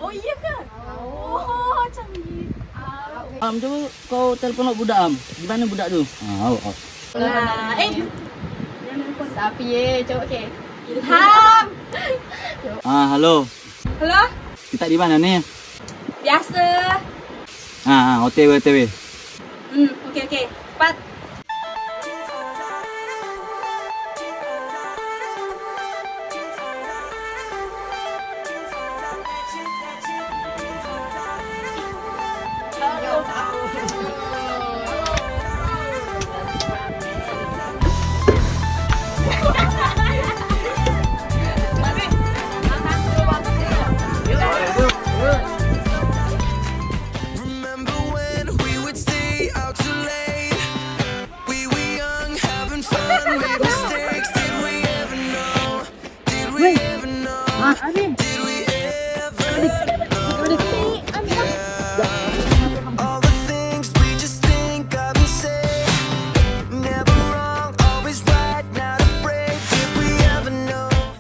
Oh iya kan? Oh, canggih. Coba kau telepon budak Di mana budak tu? Nah, tapi coba ke. Ilham. Halo. Halo? Kita di mana nih? Biasa. OTW. Oke. Cepat.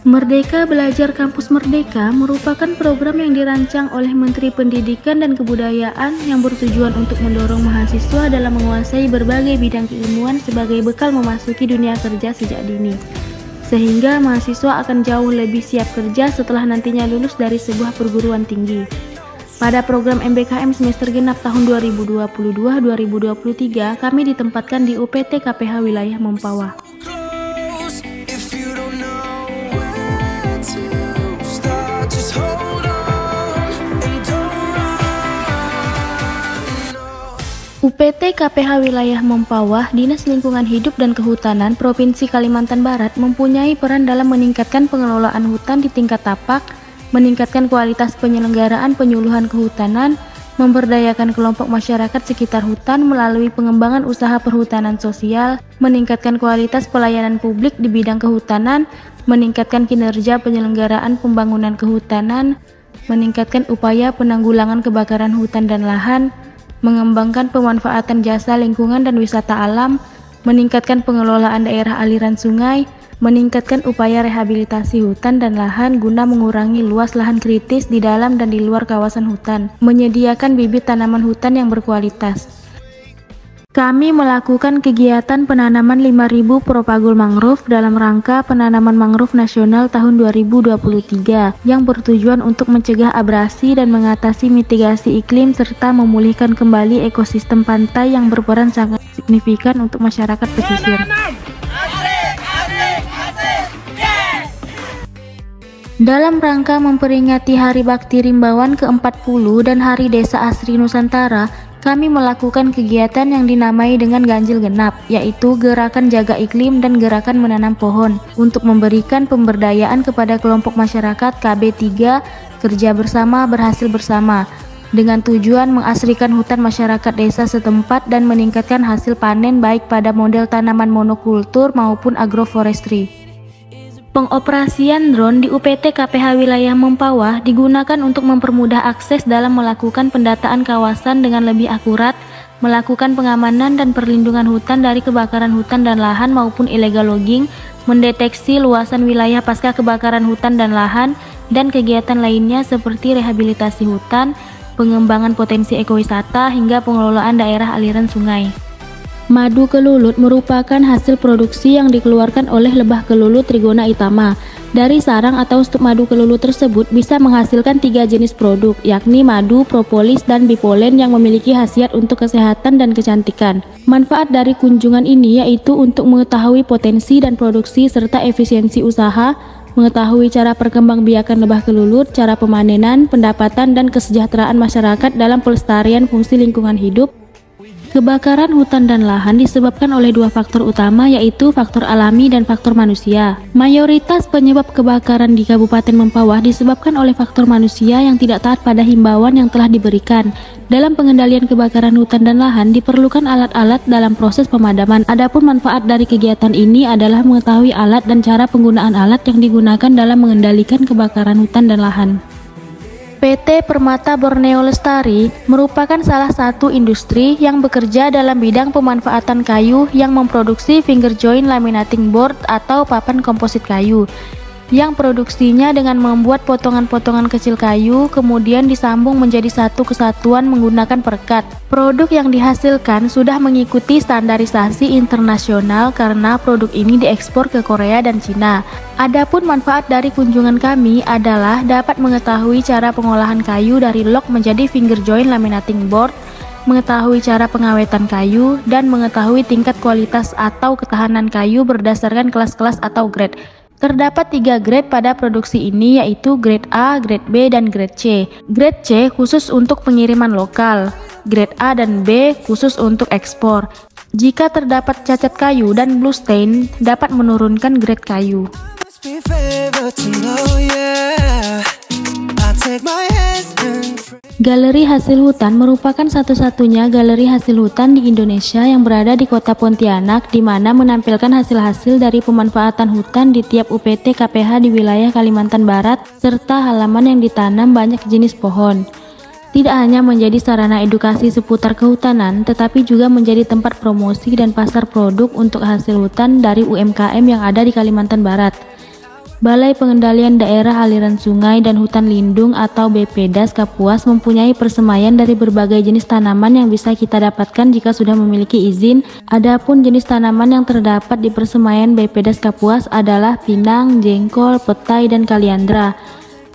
Merdeka Belajar Kampus Merdeka merupakan program yang dirancang oleh Menteri Pendidikan dan Kebudayaan yang bertujuan untuk mendorong mahasiswa dalam menguasai berbagai bidang keilmuan sebagai bekal memasuki dunia kerja sejak dini. Sehingga mahasiswa akan jauh lebih siap kerja setelah nantinya lulus dari sebuah perguruan tinggi. Pada program MBKM semester genap tahun 2022-2023, kami ditempatkan di UPT KPH Wilayah Mempawah. UPT KPH Wilayah Mempawah, Dinas Lingkungan Hidup dan Kehutanan Provinsi Kalimantan Barat mempunyai peran dalam meningkatkan pengelolaan hutan di tingkat tapak, meningkatkan kualitas penyelenggaraan penyuluhan kehutanan, memberdayakan kelompok masyarakat sekitar hutan melalui pengembangan usaha perhutanan sosial, meningkatkan kualitas pelayanan publik di bidang kehutanan, meningkatkan kinerja penyelenggaraan pembangunan kehutanan, meningkatkan upaya penanggulangan kebakaran hutan dan lahan, mengembangkan pemanfaatan jasa lingkungan dan wisata alam, meningkatkan pengelolaan daerah aliran sungai, meningkatkan upaya rehabilitasi hutan dan lahan guna mengurangi luas lahan kritis di dalam dan di luar kawasan hutan, menyediakan bibit tanaman hutan yang berkualitas. Kami melakukan kegiatan penanaman 5.000 propagul mangrove dalam rangka penanaman mangrove nasional tahun 2023 yang bertujuan untuk mencegah abrasi dan mengatasi mitigasi iklim serta memulihkan kembali ekosistem pantai yang berperan sangat signifikan untuk masyarakat pesisir. Dalam rangka memperingati Hari Bakti Rimbawan ke-40 dan Hari Desa Asri Nusantara, kami melakukan kegiatan yang dinamai dengan ganjil genap, yaitu Gerakan Jaga Iklim dan Gerakan Menanam Pohon, untuk memberikan pemberdayaan kepada kelompok masyarakat KB3 Kerja Bersama Berhasil Bersama, dengan tujuan mengasrikan hutan masyarakat desa setempat dan meningkatkan hasil panen baik pada model tanaman monokultur maupun agroforestry. Pengoperasian drone di UPT KPH Wilayah Mempawah digunakan untuk mempermudah akses dalam melakukan pendataan kawasan dengan lebih akurat, melakukan pengamanan dan perlindungan hutan dari kebakaran hutan dan lahan maupun illegal logging, mendeteksi luasan wilayah pasca kebakaran hutan dan lahan, dan kegiatan lainnya seperti rehabilitasi hutan, pengembangan potensi ekowisata, hingga pengelolaan daerah aliran sungai. Madu kelulut merupakan hasil produksi yang dikeluarkan oleh lebah kelulut Trigona itama. Dari sarang atau stuk madu kelulut tersebut bisa menghasilkan 3 jenis produk, yakni madu, propolis, dan bipolen yang memiliki khasiat untuk kesehatan dan kecantikan. Manfaat dari kunjungan ini yaitu untuk mengetahui potensi dan produksi serta efisiensi usaha, mengetahui cara perkembangbiakan lebah kelulut, cara pemanenan, pendapatan, dan kesejahteraan masyarakat dalam pelestarian fungsi lingkungan hidup. Kebakaran hutan dan lahan disebabkan oleh 2 faktor utama, yaitu faktor alami dan faktor manusia. Mayoritas penyebab kebakaran di Kabupaten Mempawah disebabkan oleh faktor manusia yang tidak taat pada himbauan yang telah diberikan. Dalam pengendalian kebakaran hutan dan lahan diperlukan alat-alat dalam proses pemadaman. Adapun manfaat dari kegiatan ini adalah mengetahui alat dan cara penggunaan alat yang digunakan dalam mengendalikan kebakaran hutan dan lahan. PT Permata Borneo Lestari merupakan salah satu industri yang bekerja dalam bidang pemanfaatan kayu yang memproduksi finger joint laminating board atau papan komposit kayu. yang produksinya dengan membuat potongan-potongan kecil kayu kemudian disambung menjadi satu kesatuan menggunakan perekat. Produk yang dihasilkan sudah mengikuti standarisasi internasional karena produk ini diekspor ke Korea dan Cina. Adapun manfaat dari kunjungan kami adalah dapat mengetahui cara pengolahan kayu dari log menjadi finger joint laminating board, mengetahui cara pengawetan kayu, dan mengetahui tingkat kualitas atau ketahanan kayu berdasarkan kelas-kelas atau grade. Terdapat 3 grade pada produksi ini, yaitu grade A, grade B, dan grade C. Grade C khusus untuk pengiriman lokal, grade A dan B khusus untuk ekspor. Jika terdapat cacat kayu dan blue stain, dapat menurunkan grade kayu. Galeri Hasil Hutan merupakan satu-satunya galeri hasil hutan di Indonesia yang berada di kota Pontianak, di mana menampilkan hasil-hasil dari pemanfaatan hutan di tiap UPT KPH di wilayah Kalimantan Barat, serta halaman yang ditanam banyak jenis pohon. Tidak hanya menjadi sarana edukasi seputar kehutanan, tetapi juga menjadi tempat promosi dan pasar produk untuk hasil hutan dari UMKM yang ada di Kalimantan Barat. Balai Pengendalian Daerah Aliran Sungai dan Hutan Lindung atau BPDAS Kapuas mempunyai persemaian dari berbagai jenis tanaman yang bisa kita dapatkan jika sudah memiliki izin. Adapun jenis tanaman yang terdapat di persemaian BPDAS Kapuas adalah pinang, jengkol, petai, dan kaliandra.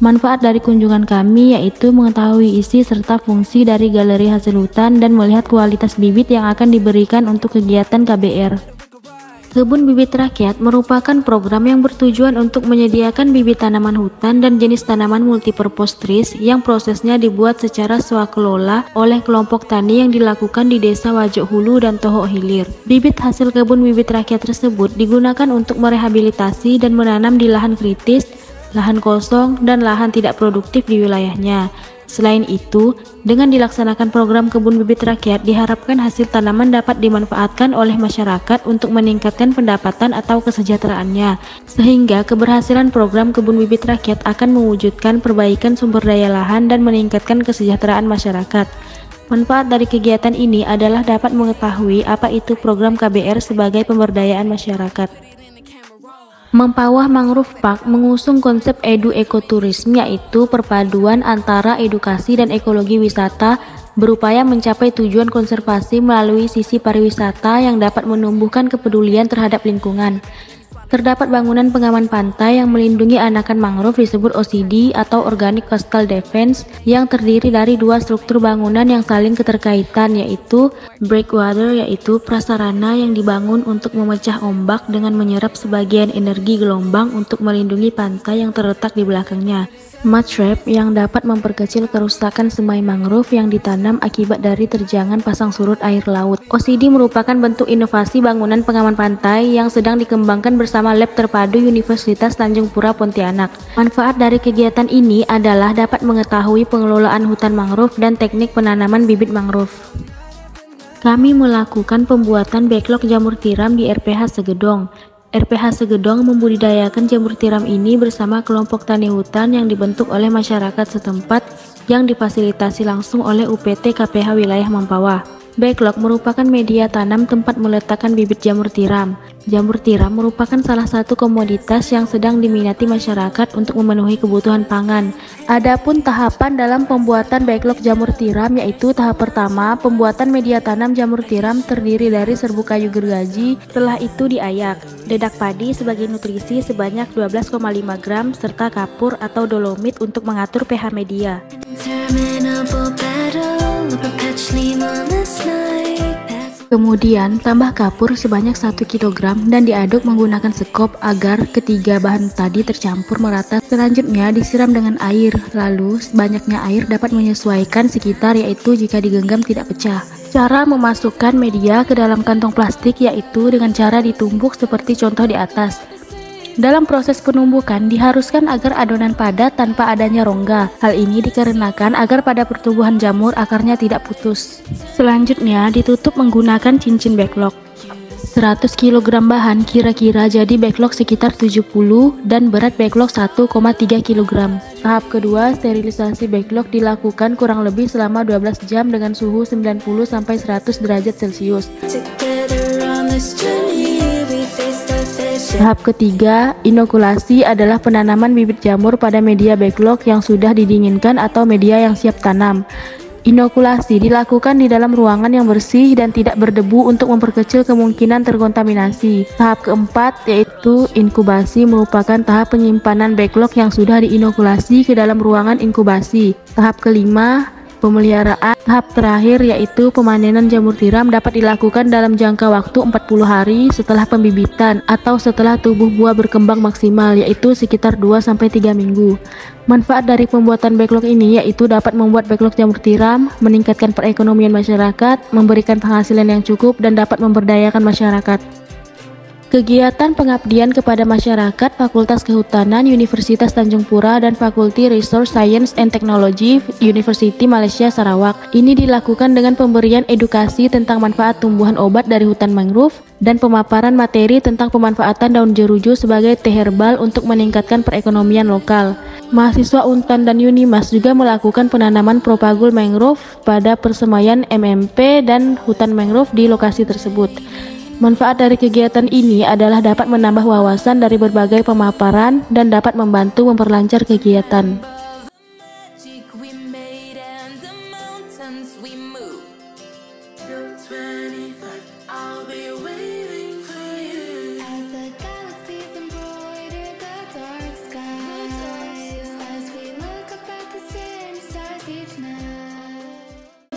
Manfaat dari kunjungan kami yaitu mengetahui isi serta fungsi dari galeri hasil hutan dan melihat kualitas bibit yang akan diberikan untuk kegiatan KBR. Kebun Bibit Rakyat merupakan program yang bertujuan untuk menyediakan bibit tanaman hutan dan jenis tanaman multipurpose trees yang prosesnya dibuat secara swakelola oleh kelompok tani yang dilakukan di Desa Wajok Hulu dan Tohok Hilir. Bibit hasil Kebun Bibit Rakyat tersebut digunakan untuk merehabilitasi dan menanam di lahan kritis, lahan kosong, dan lahan tidak produktif di wilayahnya. Selain itu, dengan dilaksanakan program Kebun Bibit Rakyat, diharapkan hasil tanaman dapat dimanfaatkan oleh masyarakat untuk meningkatkan pendapatan atau kesejahteraannya, sehingga keberhasilan program Kebun Bibit Rakyat akan mewujudkan perbaikan sumber daya lahan dan meningkatkan kesejahteraan masyarakat. Manfaat dari kegiatan ini adalah dapat mengetahui apa itu program KBR sebagai pemberdayaan masyarakat. Mempawah Mangrove Park mengusung konsep edu-ekoturisme, yaitu perpaduan antara edukasi dan ekologi wisata, berupaya mencapai tujuan konservasi melalui sisi pariwisata yang dapat menumbuhkan kepedulian terhadap lingkungan. Terdapat bangunan pengaman pantai yang melindungi anakan mangrove disebut OCD atau Organic Coastal Defense yang terdiri dari 2 struktur bangunan yang saling keterkaitan, yaitu breakwater, yaitu prasarana yang dibangun untuk memecah ombak dengan menyerap sebagian energi gelombang untuk melindungi pantai yang terletak di belakangnya. Mud trap yang dapat memperkecil kerusakan semai mangrove yang ditanam akibat dari terjangan pasang surut air laut. OCD merupakan bentuk inovasi bangunan pengaman pantai yang sedang dikembangkan bersama Lab Terpadu Universitas Tanjung Pura Pontianak. Manfaat dari kegiatan ini adalah dapat mengetahui pengelolaan hutan mangrove dan teknik penanaman bibit mangrove. Kami melakukan pembuatan backlog jamur tiram di RPH Segedong. RPH Segedong membudidayakan jamur tiram ini bersama kelompok tani hutan yang dibentuk oleh masyarakat setempat yang difasilitasi langsung oleh UPT KPH Wilayah Mempawah. Backlog merupakan media tanam tempat meletakkan bibit jamur tiram. Jamur tiram merupakan salah satu komoditas yang sedang diminati masyarakat untuk memenuhi kebutuhan pangan. Adapun tahapan dalam pembuatan backlog jamur tiram yaitu tahap pertama, pembuatan media tanam jamur tiram terdiri dari serbuk kayu gergaji, setelah itu diayak, dedak padi sebagai nutrisi sebanyak 12,5 gram, serta kapur atau dolomit untuk mengatur pH media. Kemudian tambah kapur sebanyak 1 kg dan diaduk menggunakan sekop agar ketiga bahan tadi tercampur merata. Selanjutnya disiram dengan air, lalu banyaknya air dapat menyesuaikan sekitar, yaitu jika digenggam tidak pecah. Cara memasukkan media ke dalam kantong plastik yaitu dengan cara ditumbuk seperti contoh di atas. Dalam proses penumbukan diharuskan agar adonan padat tanpa adanya rongga. Hal ini dikarenakan agar pada pertumbuhan jamur akarnya tidak putus. Selanjutnya ditutup menggunakan cincin backlog. 100 kg bahan kira-kira jadi backlog sekitar 70 dan berat backlog 1,3 kg. Tahap kedua, sterilisasi backlog dilakukan kurang lebih selama 12 jam dengan suhu 90-100 derajat Celcius. Tahap ketiga, inokulasi adalah penanaman bibit jamur pada media backlog yang sudah didinginkan atau media yang siap tanam. Inokulasi dilakukan di dalam ruangan yang bersih dan tidak berdebu untuk memperkecil kemungkinan terkontaminasi. Tahap keempat yaitu inkubasi merupakan tahap penyimpanan backlog yang sudah diinokulasi ke dalam ruangan inkubasi. Tahap kelima, pemeliharaan. Tahap terakhir yaitu pemanenan jamur tiram dapat dilakukan dalam jangka waktu 40 hari setelah pembibitan atau setelah tubuh buah berkembang maksimal, yaitu sekitar 2-3 minggu. Manfaat dari pembuatan backlog ini yaitu dapat membuat backlog jamur tiram, meningkatkan perekonomian masyarakat, memberikan penghasilan yang cukup, dan dapat memberdayakan masyarakat. Kegiatan pengabdian kepada masyarakat Fakultas Kehutanan Universitas Tanjung Pura dan Fakulti Resource Science and Technology University Malaysia Sarawak ini dilakukan dengan pemberian edukasi tentang manfaat tumbuhan obat dari hutan mangrove dan pemaparan materi tentang pemanfaatan daun jeruju sebagai teh herbal untuk meningkatkan perekonomian lokal. Mahasiswa Untan dan Unimas juga melakukan penanaman propagul mangrove pada persemaian MMP dan hutan mangrove di lokasi tersebut. Manfaat dari kegiatan ini adalah dapat menambah wawasan dari berbagai pemaparan dan dapat membantu memperlancar kegiatan.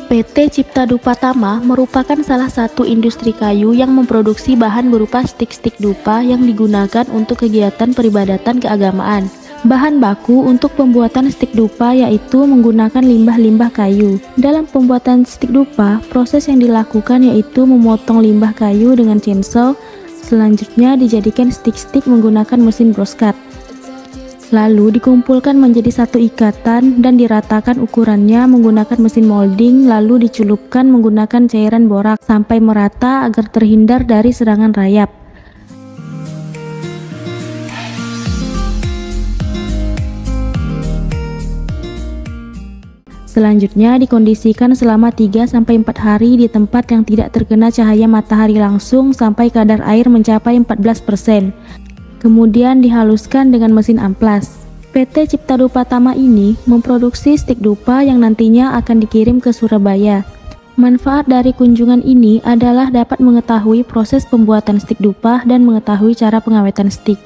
PT Cipta Dupa Tama merupakan salah satu industri kayu yang memproduksi bahan berupa stik-stik dupa yang digunakan untuk kegiatan peribadatan keagamaan. Bahan baku untuk pembuatan stik dupa yaitu menggunakan limbah-limbah kayu. Dalam pembuatan stik dupa, proses yang dilakukan yaitu memotong limbah kayu dengan chainsaw, selanjutnya dijadikan stik-stik menggunakan mesin broskat. Lalu dikumpulkan menjadi satu ikatan dan diratakan ukurannya menggunakan mesin molding, lalu dicelupkan menggunakan cairan borak sampai merata agar terhindar dari serangan rayap. Selanjutnya dikondisikan selama 3-4 hari di tempat yang tidak terkena cahaya matahari langsung sampai kadar air mencapai 14%. Kemudian dihaluskan dengan mesin amplas. PT Cipta Dupa Tama ini memproduksi stik dupa yang nantinya akan dikirim ke Surabaya. Manfaat dari kunjungan ini adalah dapat mengetahui proses pembuatan stik dupa dan mengetahui cara pengawetan stik.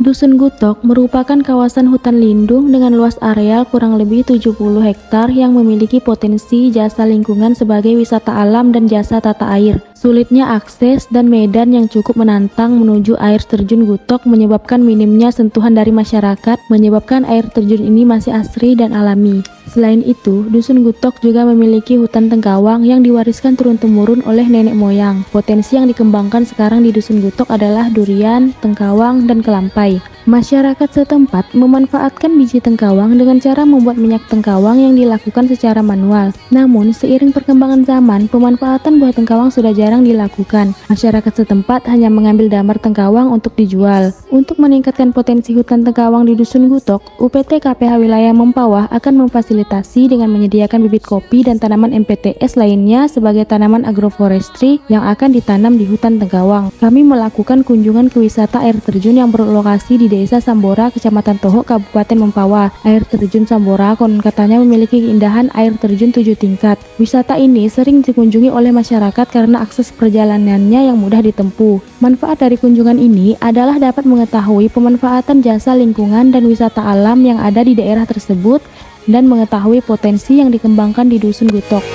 Dusun Gutok merupakan kawasan hutan lindung dengan luas areal kurang lebih 70 hektar yang memiliki potensi jasa lingkungan sebagai wisata alam dan jasa tata air. Sulitnya akses dan medan yang cukup menantang menuju air terjun Gutok menyebabkan minimnya sentuhan dari masyarakat, menyebabkan air terjun ini masih asri dan alami. Selain itu, Dusun Gutok juga memiliki hutan tengkawang yang diwariskan turun-temurun oleh nenek moyang. Potensi yang dikembangkan sekarang di Dusun Gutok adalah durian, tengkawang, dan kelampai. Masyarakat setempat memanfaatkan biji tengkawang dengan cara membuat minyak tengkawang yang dilakukan secara manual. Namun, seiring perkembangan zaman, pemanfaatan buah tengkawang sudah jarang dilakukan. Masyarakat setempat hanya mengambil damar tengkawang untuk dijual. Untuk meningkatkan potensi hutan tengkawang di Dusun Gutok, UPT KPH Wilayah Mempawah akan memfasilitasi dengan menyediakan bibit kopi dan tanaman MPTS lainnya sebagai tanaman agroforestry yang akan ditanam di hutan tengkawang. Kami melakukan kunjungan ke wisata air terjun yang berlokasi di Desa Sambora, Kecamatan Tohok, Kabupaten Mempawah. Air terjun Sambora konon katanya memiliki keindahan air terjun 7 tingkat. Wisata ini sering dikunjungi oleh masyarakat karena akses perjalanannya yang mudah ditempuh. Manfaat dari kunjungan ini adalah dapat mengetahui pemanfaatan jasa lingkungan dan wisata alam yang ada di daerah tersebut dan mengetahui potensi yang dikembangkan di Dusun Gutok.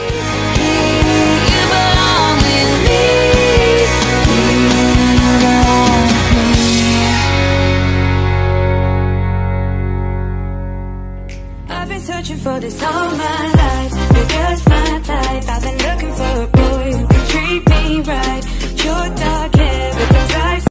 Searching for this all my life, you're just my type. I've been looking for a boy who can treat me right.